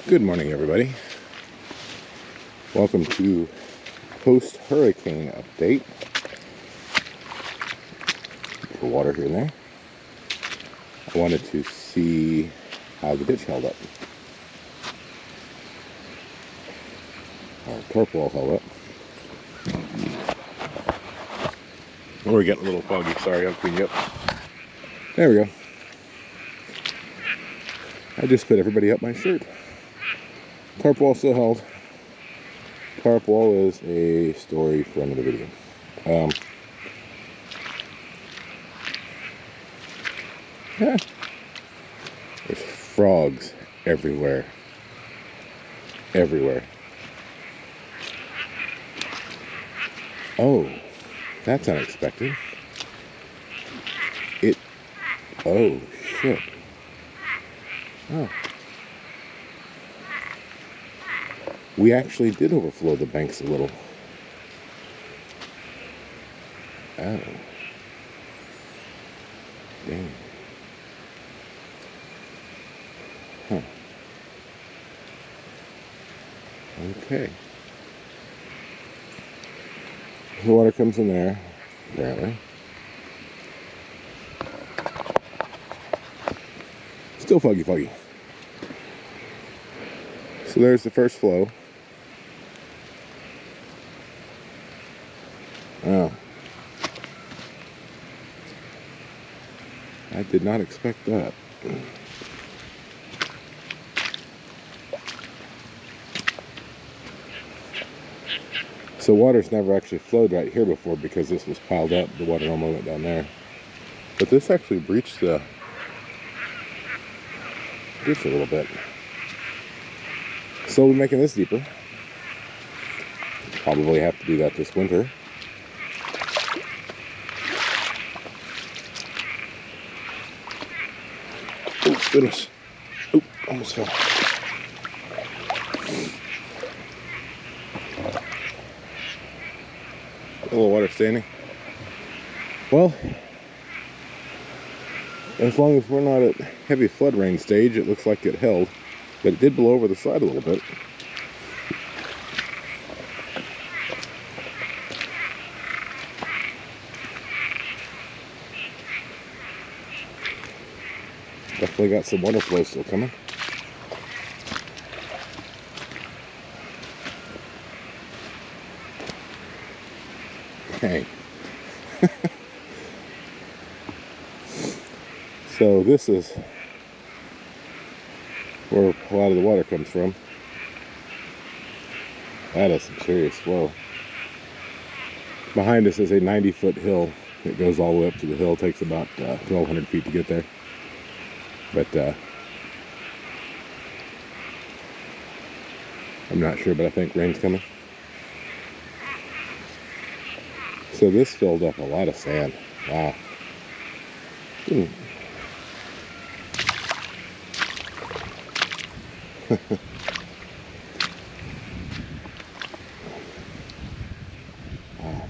Good morning, everybody. Welcome to post-hurricane update. Put water here and there. I wanted to see how the ditch held up. Our tarp wall held up. Oh, we're getting a little foggy. Sorry, I'll clean you up. There we go. I just put everybody up my shirt. Tarp wall still held. Tarp wall is a story for another video. Yeah. There's frogs everywhere. Everywhere. Oh, that's unexpected. Oh, shit. Oh. We actually did overflow the banks a little. Oh. Dang. Huh. Okay. The water comes in there, apparently. Still foggy. So there's the first flow. Oh. I did not expect that. So water's never actually flowed right here before because this was piled up. The water normally went down there. But this actually breached the ditch a little bit. So we're making this deeper. Probably have to do that this winter. Oh, goodness. Oh, almost fell. A little water standing. Well, as long as we're not at heavy flood rain stage, it looks like it held. But it did blow over the side a little bit. Definitely got some water flow still coming. Dang. So this is where a lot of the water comes from. That is some serious flow. Behind us is a 90-foot hill. It goes all the way up to the hill. It takes about 1,200 feet to get there. But I'm not sure, but I think rain's coming. So this filled up a lot of sand. Wow. Wow.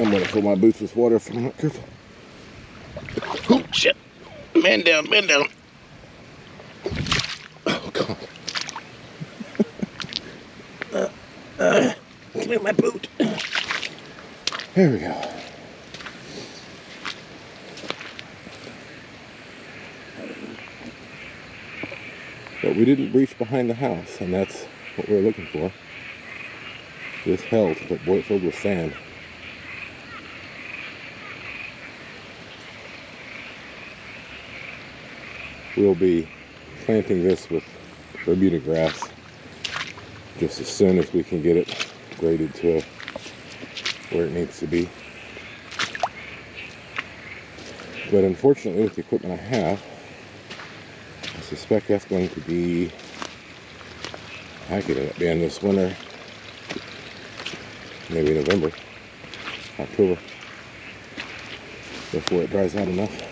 I'm gonna fill my boots with water if I'm not careful. Oh shit! Man down. Oh god. Clear my boot. There we go. But we didn't breach behind the house, and that's what we were looking for. This held, but boy, it filled with sand. We'll be planting this with Bermuda grass just as soon as we can get it graded to where it needs to be. But unfortunately, with the equipment I have, I suspect that's going to be, I could end up being this winter, maybe November, October, before it dries out enough.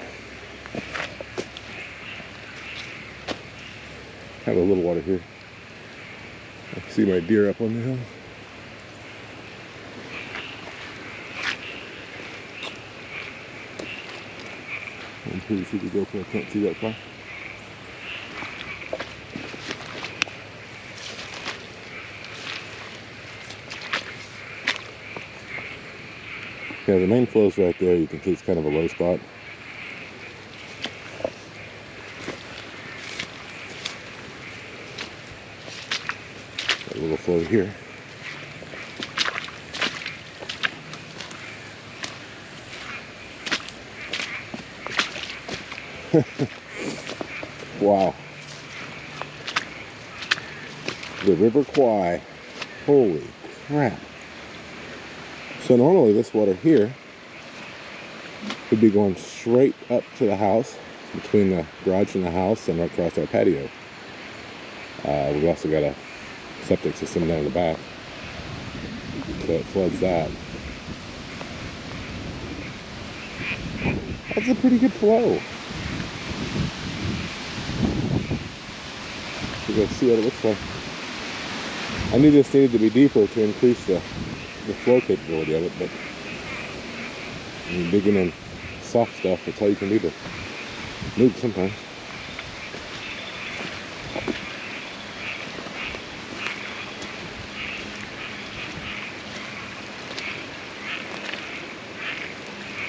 Have a little water here. I can see my deer up on the hill. I'm pretty sure the GoPro can't see that far. Yeah, the main flow's right there. You can see it's kind of a low spot. Got a little flow here. Wow. The River Kwai. Holy crap. So normally this water here would be going straight up to the house, between the garage and the house, and right across our patio. We've also got a septic system down in the back, so it floods that. That's a pretty good flow. You guys see what it looks like. I knew this needed to be deeper to increase the flow capability of it, but when you're digging in soft stuff, that's all you can do to move sometimes.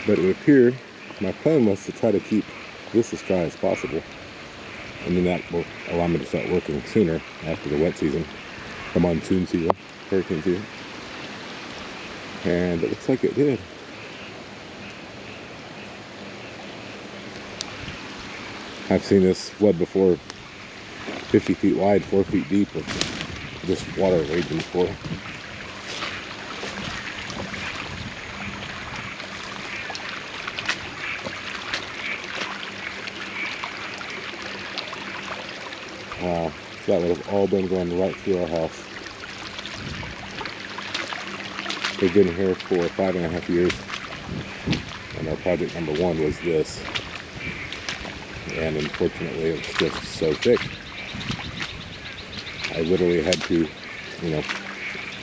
But it would appear my plan was to try to keep this as dry as possible, and then that will allow me to start working sooner after the wet season, the monsoon season, hurricane season. And it looks like it did. I've seen this flood before, 50 feet wide, 4 feet deep, with just water raging before. Wow, so that would have all been going right through our house. We've been here for 5.5 years, and our project number 1 was this. And unfortunately, it's just so thick. I literally had to,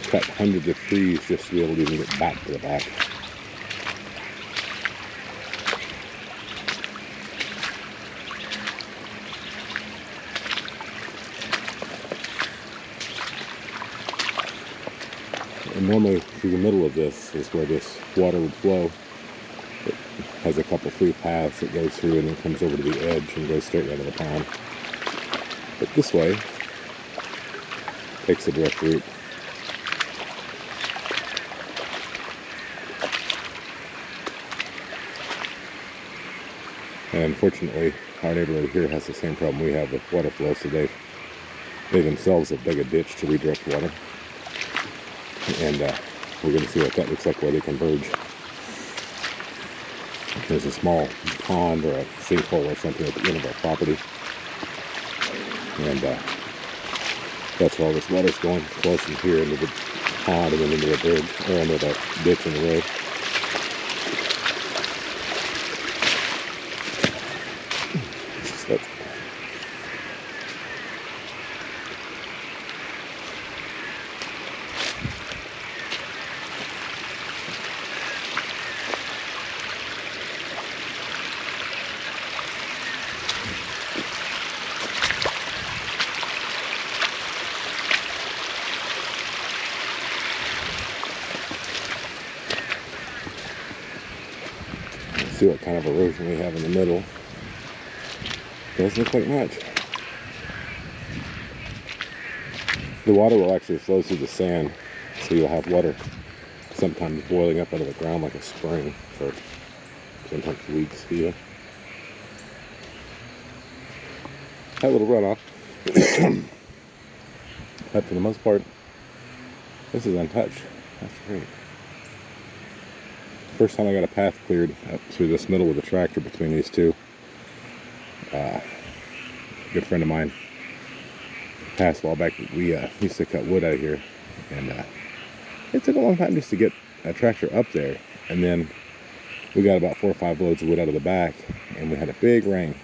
cut hundreds of trees just to be able to even get back to the back. And normally through the middle of this is where this water would flow. It has a couple free paths that goes through and then comes over to the edge and goes straight down to the pond. But this way takes a direct route. And unfortunately, our neighbor over here has the same problem we have with water flow, so they themselves have dug a ditch to redirect water. And we're going to see what that looks like where they converge. There's a small pond or a sinkhole or something at the end of our property. And that's where all this water's going, close in here into the pond and then into the bridge, or into the ditch in the road. See what kind of erosion we have in the middle. Doesn't look like much. The water will actually flow through the sand, so you'll have water sometimes boiling up out of the ground like a spring for sometimes weeks even. That little runoff. But for the most part, this is untouched. That's great. First time I got a path cleared up through this middle with a tractor between these two. A good friend of mine passed a while back. We used to cut wood out of here, and it took a long time just to get a tractor up there. And then we got about 4 or 5 loads of wood out of the back, and we had a big rain,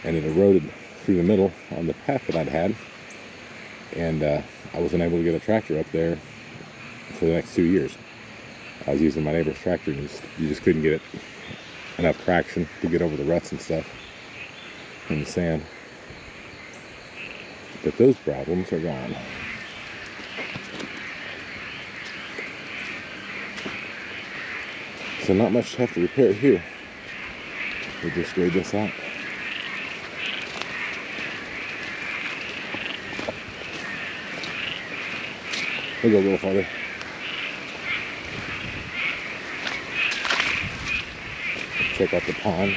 and it eroded through the middle on the path that I'd had, and I wasn't able to get a tractor up there for the next 2 years. I was using my neighbor's tractor, and you just couldn't get it enough traction to get over the ruts and stuff in the sand. But those problems are gone. So not much to have to repair here. We'll just grade this out. We'll go a little farther. Check out the pond.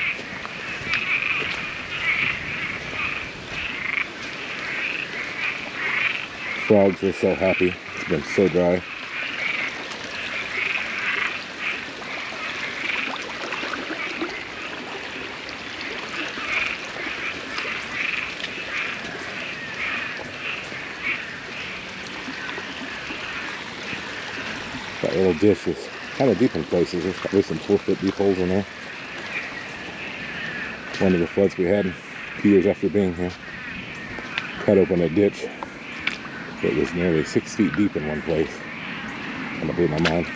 Frogs are so happy. It's been so dry. That little ditch is kind of deep in places. There's probably some 4-foot deep holes in there. One of the floods we had a few years after being here cut open a ditch that was nearly 6 feet deep in one place. Kind of blew my mind.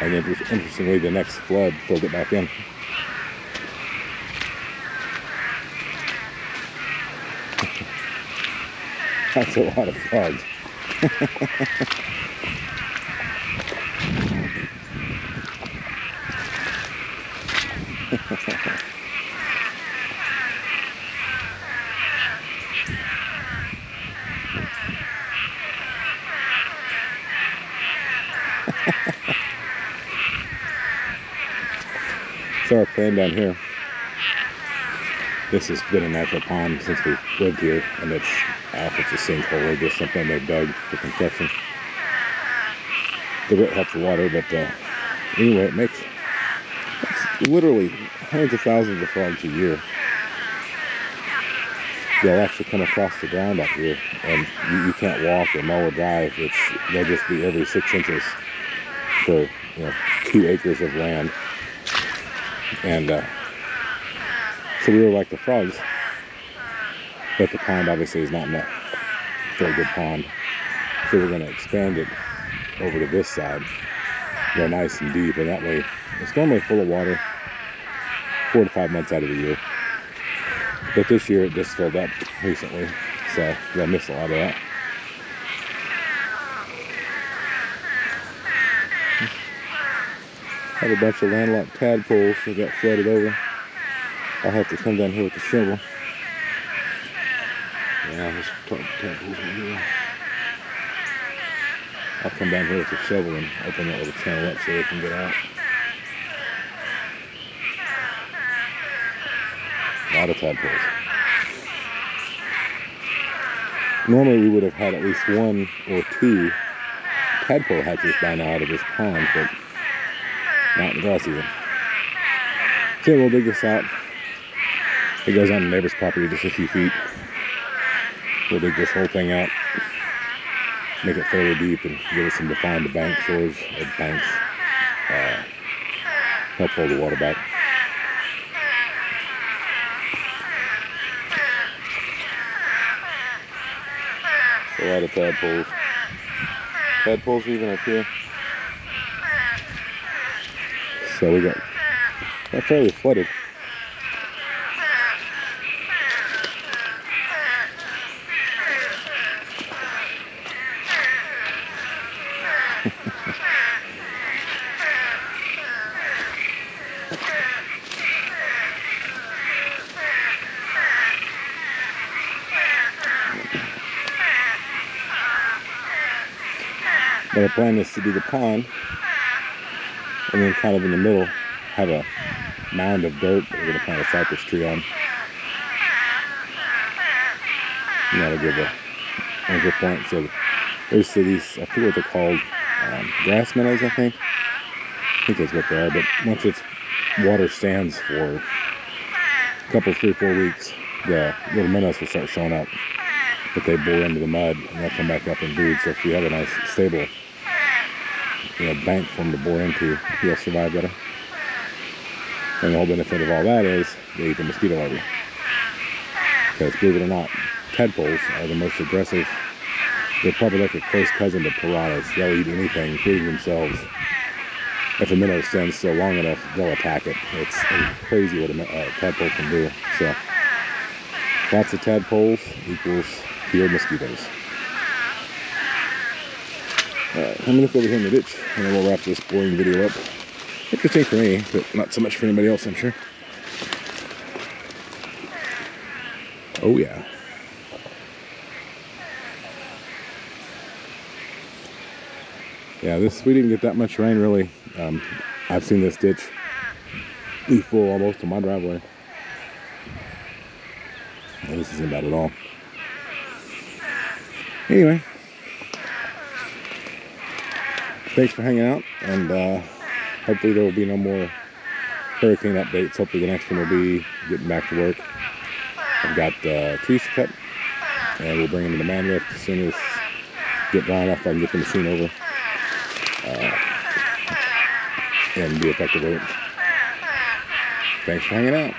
And interestingly, the next flood filled it back in. That's a lot of frogs. So our plan down here, this has been a natural pond since we've lived here, and it's off, it's a sinkhole or just something they dug for construction. The root helps the water, but anyway, it makes literally hundreds of thousands of frogs a year. They'll actually come across the ground out here, and you can't walk or mow or drive. They'll just be every 6 inches for 2 acres of land. And so we were like the frogs, but the pond obviously is not a very good pond. So we're going to expand it over to this side, go nice and deep, and that way it's normally full of water 4 to 5 months out of the year. But this year it just filled up recently, so you'll miss a lot of that. Have a bunch of landlocked tadpoles that got flooded over. I'll have to come down here with the shovel. Yeah, there's tadpoles in here. I'll come down here with the shovel and open that little channel up so they can get out. A lot of tadpoles. Normally we would have had at least 1 or 2 tadpole hatches by now out of this pond, but not in the grass season. So we'll dig this out. It goes on the neighbor's property just a few feet. We'll dig this whole thing out, make it fairly deep, and give it some defined bank shores or banks. Help hold the water back. A lot of tadpoles. Tadpoles even up here. So we got fairly flooded. But our plan is to do the pond, and then kind of in the middle have a mound of dirt that we're going to plant a cypress tree on. And that'll give a anchor point. So there's these, I forget what they're called, grass minnows, I think that's what they are. But once its water stands for a couple, 3 or 4 weeks, the little minnows will start showing up. But they bore into the mud and they'll come back up and breed. So if you have a nice stable bank for them to bore into, you'll survive better. And the whole benefit of all that is they eat the mosquito larvae. Because believe it or not, tadpoles are the most aggressive. They're probably like a close cousin to piranhas. They'll eat anything, including themselves. if a minnow stands still long enough, they'll attack it. It's crazy what a tadpole can do. So lots of tadpoles equals field mosquitoes. Alright, let me look over here in the ditch and then we'll wrap this boring video up. Interesting for me, but not so much for anybody else, I'm sure. Oh yeah. Yeah, we didn't get that much rain really. I've seen this ditch be full almost to my driveway. And this isn't bad at all. Anyway, thanks for hanging out, and hopefully there will be no more hurricane updates. Hopefully the next one will be getting back to work. I've got trees to cut, and we'll bring them to the man lift as soon as get dry enough I can get the machine over and be effective with it. Thanks for hanging out.